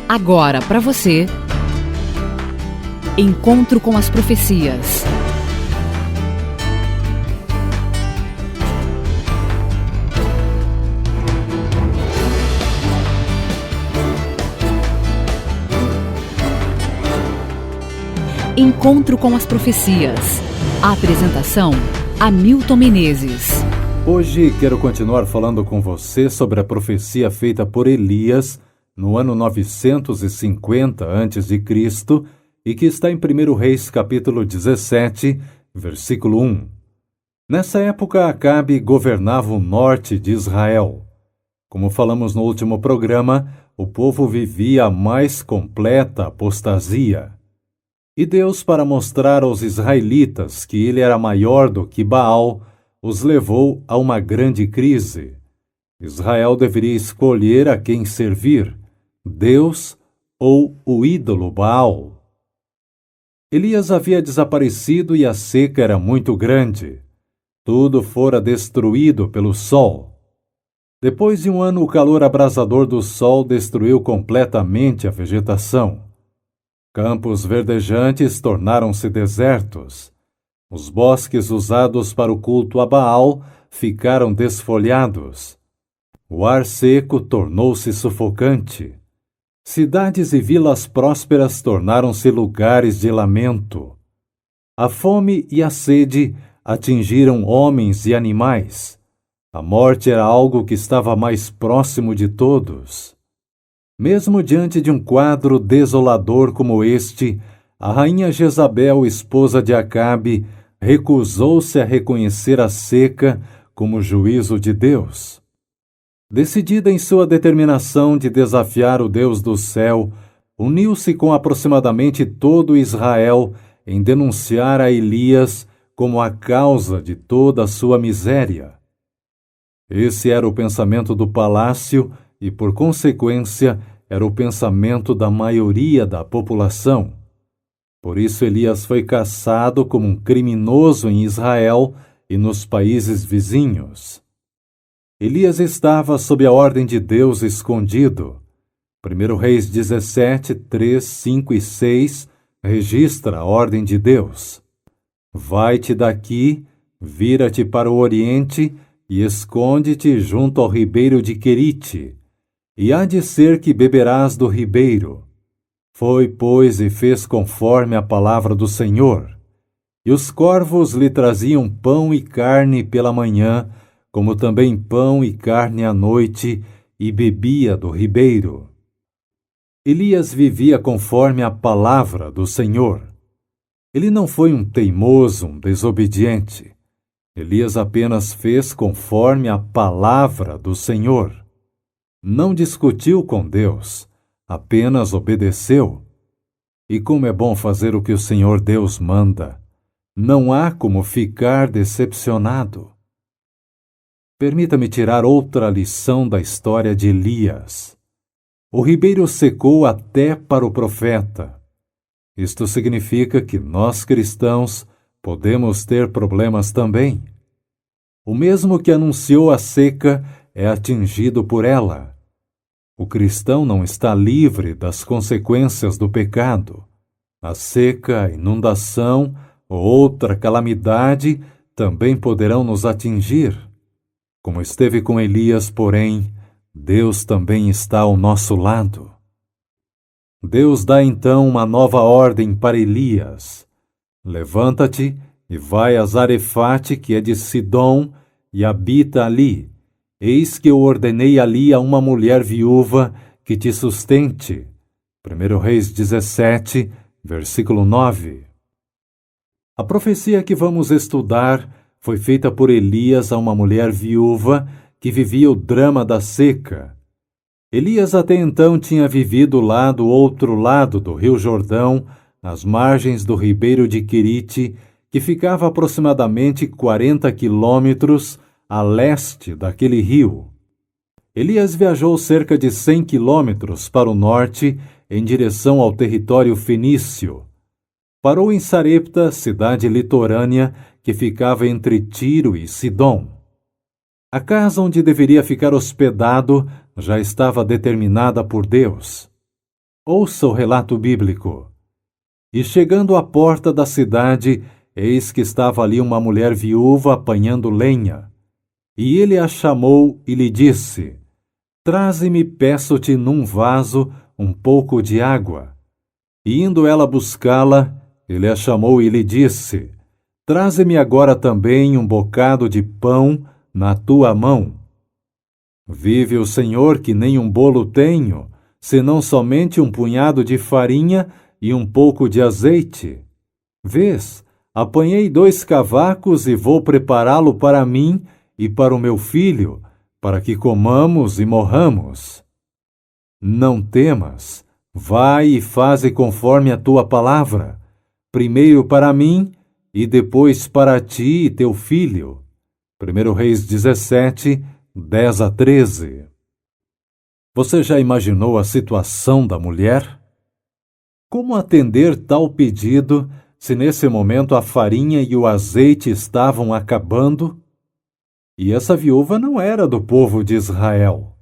Agora para você, Encontro com as Profecias. Encontro com as Profecias. A apresentação: Hamilton Menezes. Hoje quero continuar falando com você sobre a profecia feita por Elias no ano 950 a.C. e que está em 1 Reis capítulo 17, versículo 1. Nessa época, Acabe governava o norte de Israel. Como falamos no último programa, o povo vivia a mais completa apostasia. E Deus, para mostrar aos israelitas que ele era maior do que Baal, os levou a uma grande crise. Israel deveria escolher a quem servir, Deus ou o ídolo Baal. Elias havia desaparecido e a seca era muito grande. Tudo fora destruído pelo sol. Depois de um ano, o calor abrasador do sol destruiu completamente a vegetação. Campos verdejantes tornaram-se desertos. Os bosques usados para o culto a Baal ficaram desfolhados. O ar seco tornou-se sufocante. Cidades e vilas prósperas tornaram-se lugares de lamento. A fome e a sede atingiram homens e animais. A morte era algo que estava mais próximo de todos. Mesmo diante de um quadro desolador como este, a rainha Jezabel, esposa de Acabe, recusou-se a reconhecer a seca como juízo de Deus. Decidida em sua determinação de desafiar o Deus do céu, uniu-se com aproximadamente todo Israel em denunciar a Elias como a causa de toda a sua miséria. Esse era o pensamento do palácio e, por consequência, era o pensamento da maioria da população. Por isso Elias foi caçado como um criminoso em Israel e nos países vizinhos. Elias estava sob a ordem de Deus escondido. 1 Reis 17, 3, 5 e 6 registra a ordem de Deus. Vai-te daqui, vira-te para o oriente e esconde-te junto ao ribeiro de Querite. E há de ser que beberás do ribeiro. Foi, pois, e fez conforme a palavra do Senhor. E os corvos lhe traziam pão e carne pela manhã, como também pão e carne à noite, e bebia do ribeiro. Elias vivia conforme a palavra do Senhor. Ele não foi um teimoso, um desobediente. Elias apenas fez conforme a palavra do Senhor. Não discutiu com Deus, apenas obedeceu. E como é bom fazer o que o Senhor Deus manda. Não há como ficar decepcionado. Permita-me tirar outra lição da história de Elias. O ribeiro secou até para o profeta. Isto significa que nós cristãos podemos ter problemas também. O mesmo que anunciou a seca é atingido por ela. O cristão não está livre das consequências do pecado. A seca, a inundação ou outra calamidade também poderão nos atingir. Como esteve com Elias, porém, Deus também está ao nosso lado. Deus dá então uma nova ordem para Elias. Levanta-te e vai a Zarefate, que é de Sidom, e habita ali. Eis que eu ordenei ali a uma mulher viúva que te sustente. 1 Reis 17, versículo 9. A profecia que vamos estudar foi feita por Elias a uma mulher viúva que vivia o drama da seca. Elias até então tinha vivido lá do outro lado do rio Jordão, às margens do ribeiro de Querite, que ficava aproximadamente 40 quilômetros a leste daquele rio. Elias viajou cerca de 100 quilômetros para o norte, em direção ao território fenício. Parou em Sarepta, cidade litorânea, que ficava entre Tiro e Sidom. A casa onde deveria ficar hospedado já estava determinada por Deus. Ouça o relato bíblico. E chegando à porta da cidade, eis que estava ali uma mulher viúva apanhando lenha. E ele a chamou e lhe disse: Traze-me, peço-te, num vaso, um pouco de água. E indo ela buscá-la, ele a chamou e lhe disse: Traze-me agora também um bocado de pão na tua mão. Vive o Senhor que nem um bolo tenho, senão somente um punhado de farinha e um pouco de azeite. Vês, apanhei 2 cavacos e vou prepará-lo para mim e para o meu filho, para que comamos e morramos. Não temas, vai e faze conforme a tua palavra, primeiro para mim e depois para ti e teu filho. 1 Reis 17, 10-13. Você já imaginou a situação da mulher? Como atender tal pedido se nesse momento a farinha e o azeite estavam acabando? E essa viúva não era do povo de Israel.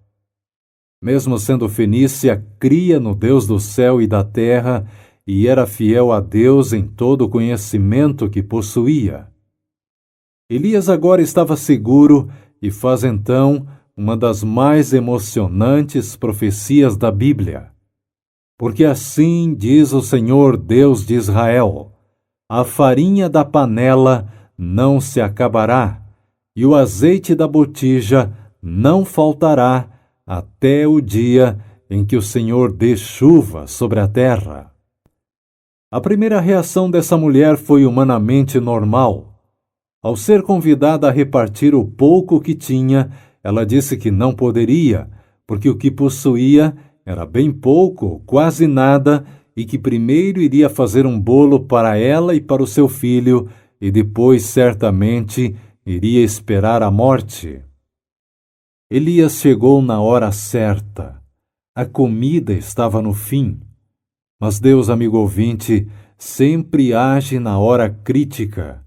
Mesmo sendo fenícia, cria no Deus do céu e da terra e era fiel a Deus em todo o conhecimento que possuía. Elias agora estava seguro e faz então uma das mais emocionantes profecias da Bíblia. Porque assim diz o Senhor Deus de Israel: a farinha da panela não se acabará, e o azeite da botija não faltará até o dia em que o Senhor dê chuva sobre a terra. A primeira reação dessa mulher foi humanamente normal. Ao ser convidada a repartir o pouco que tinha, ela disse que não poderia, porque o que possuía era bem pouco, quase nada, e que primeiro iria fazer um bolo para ela e para o seu filho, e depois, certamente, iria esperar a morte. Elias chegou na hora certa. A comida estava no fim. Mas Deus, amigo ouvinte, sempre age na hora crítica.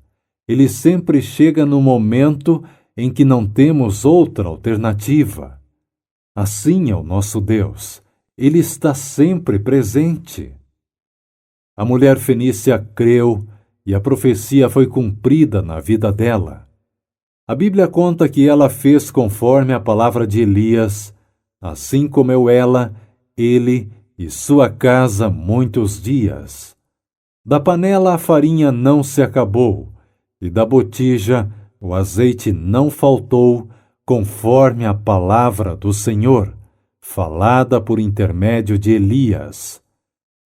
Ele sempre chega no momento em que não temos outra alternativa. Assim é o nosso Deus. Ele está sempre presente. A mulher fenícia creu e a profecia foi cumprida na vida dela. A Bíblia conta que ela fez conforme a palavra de Elias, assim comeu ela, ele e sua casa muitos dias. Da panela a farinha não se acabou, e da botija o azeite não faltou, conforme a palavra do Senhor, falada por intermédio de Elias.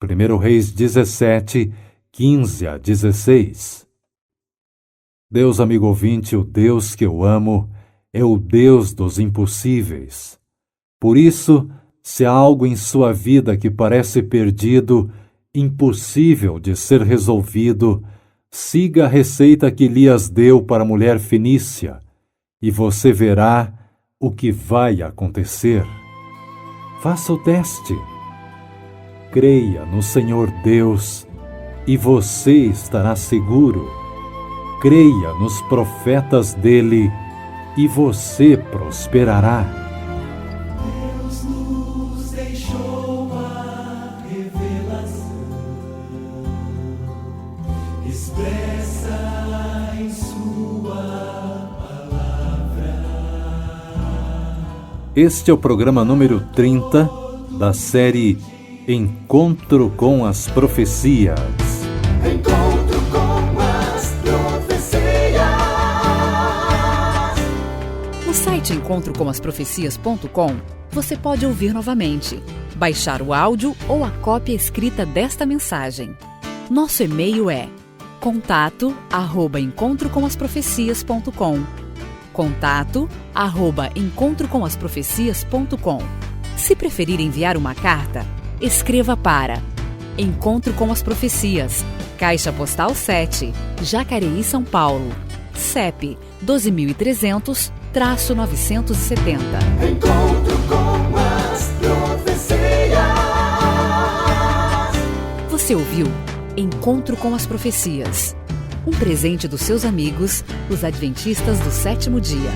1 Reis 17, 15-16. Deus, amigo ouvinte, o Deus que eu amo, é o Deus dos impossíveis. Por isso, se há algo em sua vida que parece perdido, impossível de ser resolvido, siga a receita que Elias deu para a mulher fenícia, e você verá o que vai acontecer. Faça o teste. Creia no Senhor Deus, e você estará seguro. Creia nos profetas dele, e você prosperará. Deus nos deixou a revelação expressa em sua palavra. Este é o programa número 30 da série Encontro com as Profecias. Encontro com as profecias. No site encontrocomasprofecias.com, você pode ouvir novamente, baixar o áudio ou a cópia escrita desta mensagem. Nosso e-mail é contato@encontrocomasprofecias.com. contato@encontrocomasprofecias.com. Se preferir enviar uma carta, escreva para Encontro com as Profecias, Caixa Postal 7, Jacareí, São Paulo, CEP 12.300-970. Encontro com as profecias. Você ouviu Encontro com as Profecias, um presente dos seus amigos, os Adventistas do Sétimo Dia.